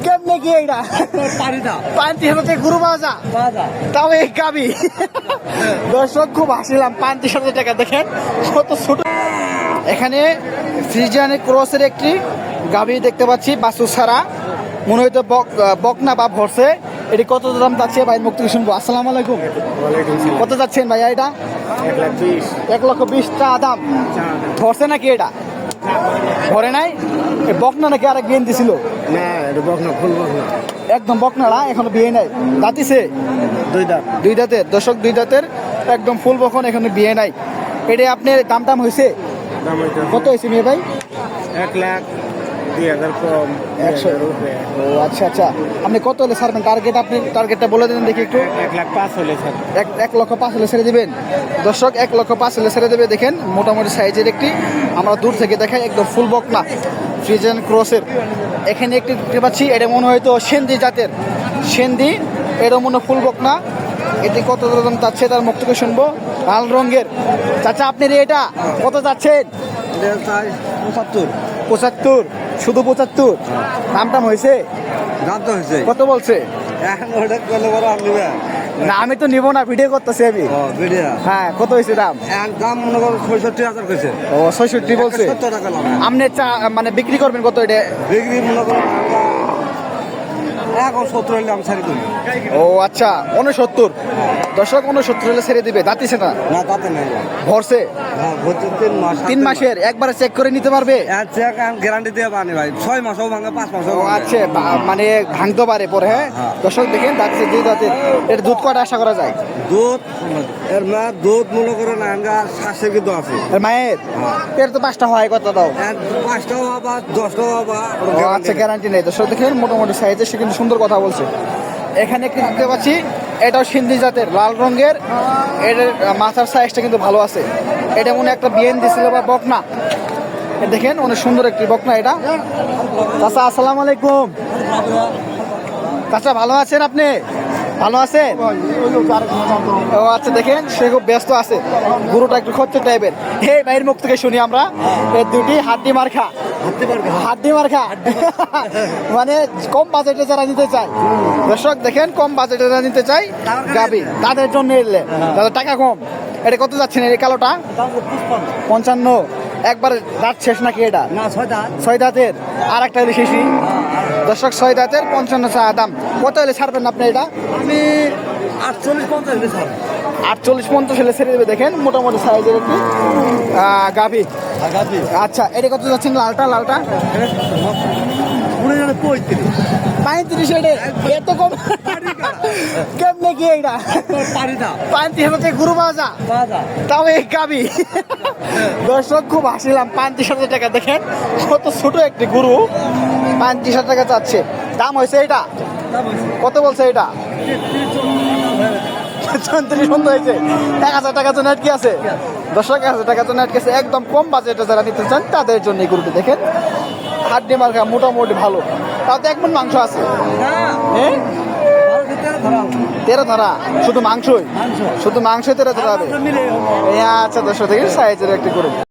কেমনে কি এইটা 35,000 গরু বাজা তাও এই গাবি। দর্শক খুব হাসিলাম, 35,000 টাকা দেখেন কত ছোট। এখানে ফ্রিজিয়ানের ক্রসের একটি গাবি দেখতে পাচ্ছি, বাসু ছাড়া মনে হয়তো বকনা বা ভরসে। এটি কত দাম যাচ্ছে ভাই মুখ থেকে শুনবো। আসসালামু আলাইকুম। কত যাচ্ছেন ভাইয়া এটা? 1,20,000 টাকা দাম। ভরসে নাকি এটা? ভরে নাই? বকনা নাকি আর গেন দিছিল? না এটা বকনা, ফুল বকনা, একদম বকনা না, এখনো বিয়ে নাই। দাঁতিছে? 2 দাঁত। 2 দাঁতের। দর্শক 2 দাঁতের একদম ফুল বকন, এখনো বিয়ে নাই। এটা আপনার দাম টাম হয়েছে? দাম হইতো কত হয়েছে মেয়ে ভাই? 1,02,000 কম, 100। ও আচ্ছা আচ্ছা, আপনি কত হলে ছাড়বেন? টার্গেট, আপনি টার্গেটটা বলে দেন দেখি একটু। 1,05,000 হলে স্যার। 1,05,000 হলে ছেড়ে দেবেন? দর্শক 1,05,000 হলে ছেড়ে দেবে। দেখেন মোটামুটি সাইজের একটি, আমরা দূর থেকে দেখাই, একদম ফুল বকনা ফ্রিজিয়ান ক্রসের। এখানে একটি দেখতে পাচ্ছি, এটা মনে হয়তো সেন্দি জাতের, সেন্দি। এটা মনে ফুল বকনা। এটি কত দাম যাচ্ছে তার মুখ থেকে শুনবো। লাল রঙের। চাচা আপনার এটা কত যাচ্ছেন? 75। 75? শুধু 75? দাম টাম হয়েছে? দাম তো হয়েছে। কত বলছে? এখন ওটা করলে বড় আপনি না আমি তো নিব না, ভিডিও করতেছি আমি। ভিডিও হ্যাঁ, কত হয়েছে দাম? দাম মনে করো 66,000 কইছে। ও 66 বলছে। 70 টাকা লাভ। আপনি মানে বিক্রি করবেন কত এটা? বিক্রি মনে করো এখন 70 হলে আমি ছাড়ি করি। ও আচ্ছা, 69। দর্শক 69 হলে ছেড়ে দিবে। দাঁতিছে না? না তাতে নাই। ভরছে? হ্যাঁ ভর্তি 3 মাস। 3 মাসের একবারে চেক করে নিতে পারবে? চেক গ্যারান্টি দিয়ে পানি ভাই, 6 মাসও ভাঙে, 5 মাসও ও ভাঙে। আচ্ছা, মানে ভাঙতে পারে পরে। হ্যাঁ দর্শক দেখেন, দাঁতিছে 2 দাঁতের। এর দুধ কটা আশা করা যায়? দুধ এর মা দুধ মনে করো না আমরা 700 কিন্তু আছে। এর মায়ের এর তো 5টা হয়, কত দাও? 5টাও হবা 10টাও হবা। ও আচ্ছা, গ্যারান্টি নেই। দর্শক দেখেন মোটামুটি সাইজে, সে কিন্তু সুন্দর কথা বলছে। এখানে একটি দেখতে পাচ্ছি, এটাও সিন্ধি জাতের, লাল রঙের। এটার মাথার সাইজটা কিন্তু ভালো আছে। এটা মনে একটা বিয়েন দিছিল বা বকনা। দেখেন অনেক সুন্দর একটি বকনা এটা। চাচা আসসালামু আলাইকুম। চাচা ভালো আছেন আপনি? ভালো আছেন? ও আচ্ছা, দেখেন সে খুব ব্যস্ত আছে। গরুটা একটু খরচে টাইপের। হে ভাইয়ের মুখ থেকে শুনি আমরা, এর দুটি হাড্ডি মার্কা। হাড্ডি মার্কা মানে কম বাজেটে যারা নিতে চায়। দর্শক দেখেন, কম বাজেটে যারা নিতে চায় গাবি, তাদের জন্য এলে তাদের টাকা কম। এটা কত যাচ্ছেন এই কালোটা? 55। একবার দাঁত শেষ নাকি এটা? না 6 দাঁত। 6 দাঁতের। আর একটা হলে শেষই। দর্শক 6 দাঁতের 55 চা দাম। কত হলে ছাড়বেন আপনি এটা? আমি 48-50 হলে ছাড়ব। 48-50 হলে ছেড়ে দেবে। দেখেন মোটামুটি সাইজের একটি গাভি। আচ্ছা, এটা কত যাচ্ছেন? লালটা? লালটা 35। এত কম কেমনে কি এইটা? 35,000 গরু বাজা তাও এই গাবি। দর্শক খুব হাসিলাম, 35,000 টাকা দেখেন কত ছোট একটি গরু। 35,000 টাকা চাচ্ছে। দাম হয়েছে এটা? কত বলছে এটা? 34 বন্ধ হয়েছে। 1,000 টাকা তো নেট কি আছে? দর্শক 1,000 টাকা তো নেট গেছে। একদম কম বাজেটে যারা নিতে চান তাদের জন্য এই গরুটি দেখেন। হাড্ডি মার্কা, মোটামুটি ভালো। তাও তো 1 মণ মাংস আছে। হ্যাঁ 13 ধরা? শুধু মাংসই? শুধু মাংসই 13 ধরা হবে? আচ্ছা দর্শক দেখেন সাইজের একটি গরু।